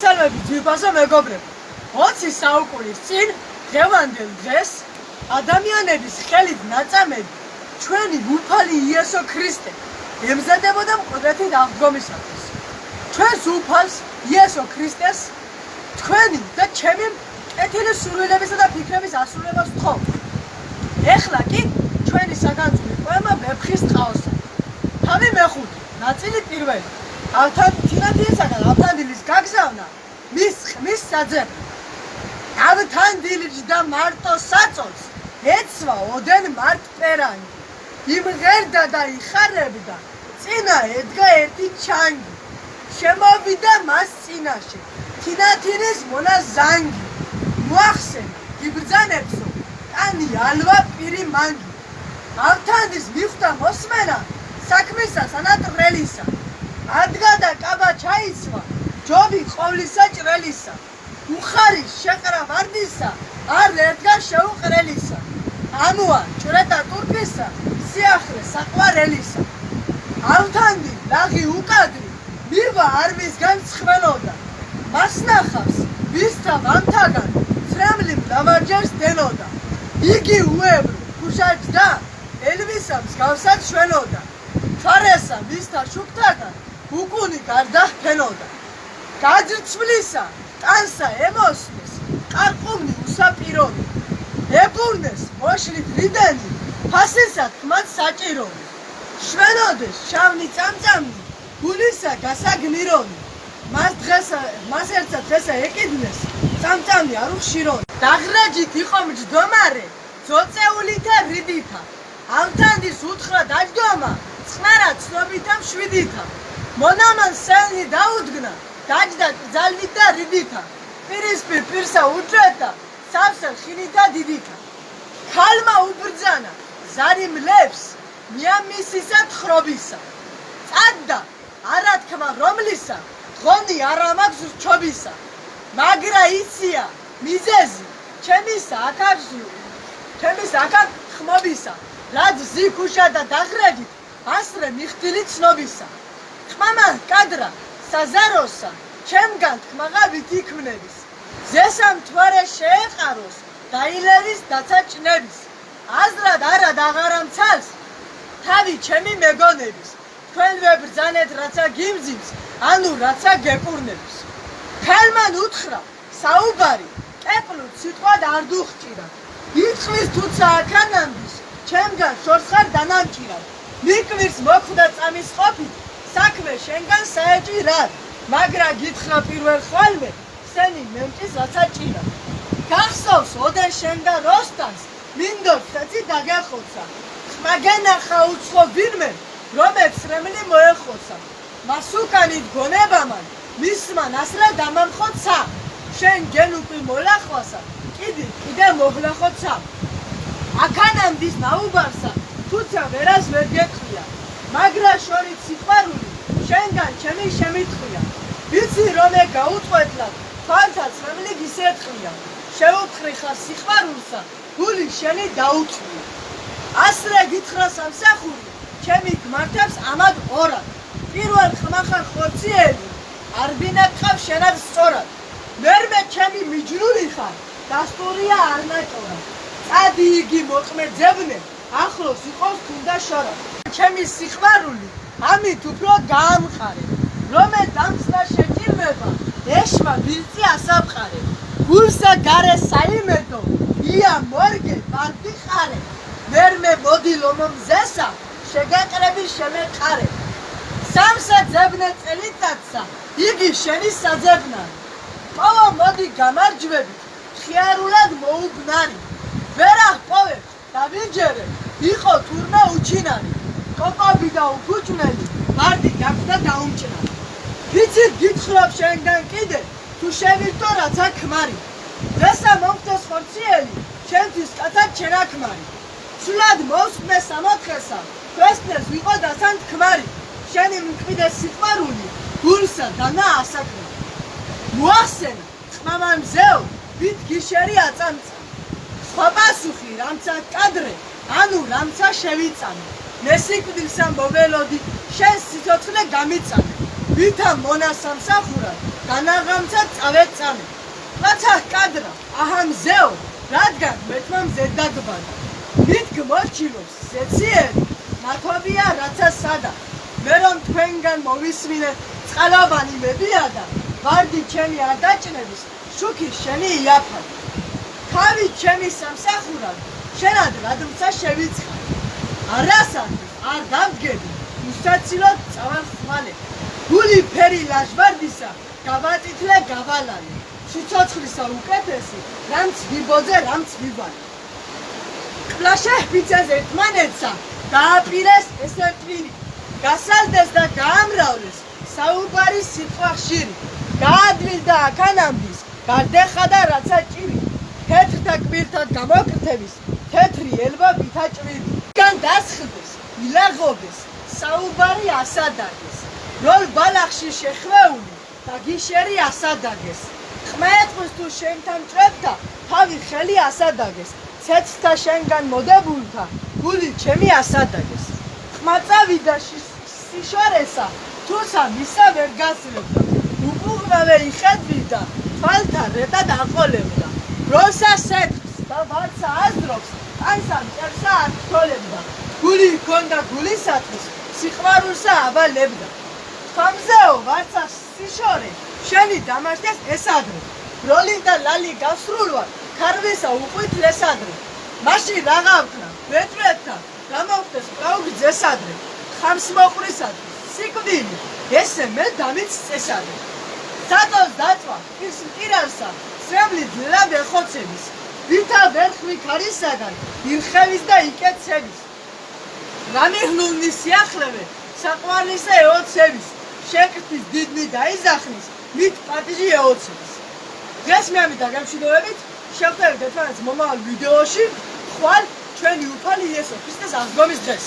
Salve ძვირფასო მეგობრებო, 20 საუკუნის წინ დღევანდელ დღეს ადამიანების ხელით ნაწამები ჩვენი უფალი იესო ქრისტე ემზადებოდა მკვდრეთით აღდგომისათვის. ჩვენს უფალს იესო ქრისტეს თქვენი და ჩემი კეთილი სურვილებისა და ფიქრების ასრულებას ვთხოვ. ეხლა კი ჩვენი საგანძური პოემა ვეფხის ტყაოსა. თავი მეხუთე, ნაწილი პირველი. თინათინისაგან ავთანდილის გაგზავნა მის ხმის საძებნა. ავთანდილის და მარტო საწოლს ეცვა ოდენ მარტპერანგი. იმღერდა და იხარებდა, წინა ედგა ერთი ჩანგი. შემოვიდა მას წინაშე, თინათინის მონა ზანგი. მოახსენა, იბრძანებსო, ტანი ალვა პირი მანგი. ავთანდის მიხვდა მოსმენა, საქმისა სანატრელისა. ადგა და კაბა ჩაიცვა, ჯობი ყოვლისა ჭრელისა. უხარის შეყრა ვარდისა, არ ერდგა შეუყრელისა. ამოა ჭრეთა ტურფისა, სიახლე საყვარელისა. ავთანდი ლაღი უკადრი, მივა არ მისგან ცხველოდა. მას ნახავს, ვისთა ვამთაგან, წრემლი მრავალჯერს დენოდა. იგი უებრო, ქუშაჯდა, ელვისა მსგავსად შველოდა. ფარესა მისთა შუქთაგან, უკუნი გარდა ჰფენოდა. გაძრცვლისა, ტანსა ემოსნეს, ყარყუმნი უსაპირონი. ებურნეს მოშლით რიდენი, ფასისა თქმად საჭირონი. შვენოდეს შავნი წამწამნი, გულისა გასაგნირონი. მას ერთსა დღესა ეკიდნეს, წამწამნი არ უხშირონი. დაღრაჯით იყო მჯდომარე, ძოწეულითა რიდითა. ავთანდის უთხრა დაჯდომა, წყნარა ცნობითა მშვიდითა. მონამან სელნი დაუდგნა, დაჯდა ძალით და რიდითა. პირისპირ პირსა უჭრედა, სავსე ხინითა დიდითა. ქალმა უბრძანა, ზარი მლებს, მიამისისა თხრობისა. წადდა, არა თქმა რომლისა, დღონი არ ამაქვს რჩობისა. მაგრა იცია, მიზეზი, ჩემისა აქ ხმობისა. რაც ზიქუშა და დაღრეჯით, ასრე მიხდილი ცნობისა. ხმამა კადრა, საზაროსა, ჩემგან თქმაღა ვითიქმნების. ზესა მთვარე შეეყაროს, დაილევის დაცა ჭნების. აზრად არად აღარა მცალს, თავი ჩემი მეგონების. თქვენ ვებრძანეთ რაცა გიმძიმს, ანუ რაცა გეკურნებს. ქალმან უთხრა, საუბარი, კეკლუთ სიტყვად არ დუხჭირა. ითქმის თუცა აქანამდის, ჩემგან შორს ხარ დანამჭირად. მიკვირს მოხვდა წამის ყოფით, საქმე შენგან საეჭირად. მაგრა გითხრა პირველ ხვალმე, სენი მემჭის რაცა ჭირა. გახსოვს ოდენ შენგან როსტანს, მინდორ ხეცი დაგახოცა. ხმაგენახა უცხო ვინმე, რომეც რემლი მოეხოცა. მას უკანით გონებამან, მისმა ნასრა დამამხოცა. შენ გენუპი მოლახვასა, კიდე მოვლახოცა. აქანამდის ნაუბარსა, თუცა ვერას ვერ გეყრია. მაგრა შორით სიყვარული, შენგან ჩემი შემიტყვია. ვიცი რომე გაუტყვეთლად, თვალთა წრემლი გისერტყია. შეუთხრი ხარ სიყვარულსა, გული შენი დაუწვია. ასრე გითხრა სამსახური, ჩემი გმართებს ამად ორად. პირველ ხმახარ ხორციელი, არ ბინაკყავ შენად სწორად. მერმე ჩემი მიჯნური ხარ, დასტურია არ ნაჭორა. წადი იგი მოყმე ძებნე, ახლოს იყოს თუნდა შორა. ჩემი სიყვარული, ამით უფრო გაამყარე. რომე დამცდა შეჭირვება, ეშმა ვილწი ასამყარე. გულსა გარე საიმედო, ია მორგე ვარდი ხარე. მერმე მოდი ლომომზესა, შეგაყრები შემეყარე. სამსა ძებნე წელიწადსა, იგი შენი საძებნარი. პოვა მოდი გამარჯვებით, ხიარულად მოუბნარი. ვერა პოვებ და ვიჯერე, იყო თურმე უჩინარი. კოპავი და უქუჭნელი, ვარდი გაქვდა დაუმჭრარი. ვიცით გითხრობ შენგან კიდე, თუ შევირთო რაცა ქმარი. დღესა მომხდეს ხორციელი, ჩემთვის კაცად შენაქმარი. სულად მოვსკნე სამოთხესა, ქვესნეს ვიყო დასან თქმარი. შენი მკვიდე სიყვარული, გულსა დანა ასაკნე. მოახსენა, ხმამან მზეო, ვით გიშერი აწამწა. სხვა პასუხი რამცა კადრე, ანუ რამცა შევიწამე. მესიკვდილსა მოველოდი, შენ სიცოცხლე გამიწამე. ვითა მონასამსახურად განაღამცა წავეწამე. რაცა კადრა, აჰამზეო, რადგან მეტმა მზე დაგბადა. მით გმორჩილობს ზეციერი, ნათობია რაცა სადა. მე რომ თქვენგან მოვისმინე, წყალოვანი მებია და ვარდი ჩემი არ დაჭნების, შუქი შენი იაფად. თავი ჩემი სამსახურად, შენად რადმცა შევიცხარ. არასათვის არ დამდგები, უსაცილოდ წავალ ხვალე. გული ფერი ლაჟვარდისა, გავაწითლე გავალალე. სიცოცხლისა უკეთესი, რამც ვიბოძე, რამც ვივალე. ყლაშე ბიძას ერთმანეთსა, დააპირეს ესე ტვირი. გასალდეს და გაამრავლეს, საუბარი სიტყვა ხშირი. გაადვილდა აქანამდის, გარდეხადა რაცა ჭირი. თეთრთა კვირთად გამოკრთების, თეთრი ელვა ვითაჭვირი. გან დასხდეს, ილაღობეს, საუბარი ასადაგეს. როლ ბალახში შეხვეული, დაგიშერი ასადაგეს. ხმეტყვის თუ შენთან ჭრებთა, თავი ხელი ასადაგეს. ცეცხლთა შენგან მოდებულთა, გული ჩემი ასადაგეს. ხმაწავიდა სიშორესა, თურსა მისა ვერ გასრებდა. უყუღნავე იხედვიდა, თვალთა რეტად აყოლებდა. როსა სეთხს და ვარცა აზრობს, კანსა მტერსა არ თოლებდა. გული ჰქონდა გულისათვის, სიყვარულსა აბალებდა. ხამზეო ვარცა სიშორე, შენი დამაშდეს ესადრე. როლი და ლალი გასრულვარ, ქარვისა უყვით ლესადრე. მაშინ რაღაცა ვეჭვეთთა, გამოვხდეს პრაუგძესადრე. ხამს მოყვრისათვის, სიკვდილი, ესე მე დამიც წესადრე. სატოს დაწვა, ის მტირალსა, სრემლი ძლა ვეხოცების. ვითა ვერხვი ქარისაგან, ირხევის და იკეცების. რამიღლულნი სიახლევე, საყვარლისა ეოცების. შეკრთის დიდნი დაიზახნის, მით პატიჟი ეოცების. დღეს მე ამით დაგემშვიდობებით, შევხვდებით ერთმანეთს მომავალ ვიდეოში, ხვალ ჩვენი უფალი იესო ქრისტეს აღდგომის დღეს.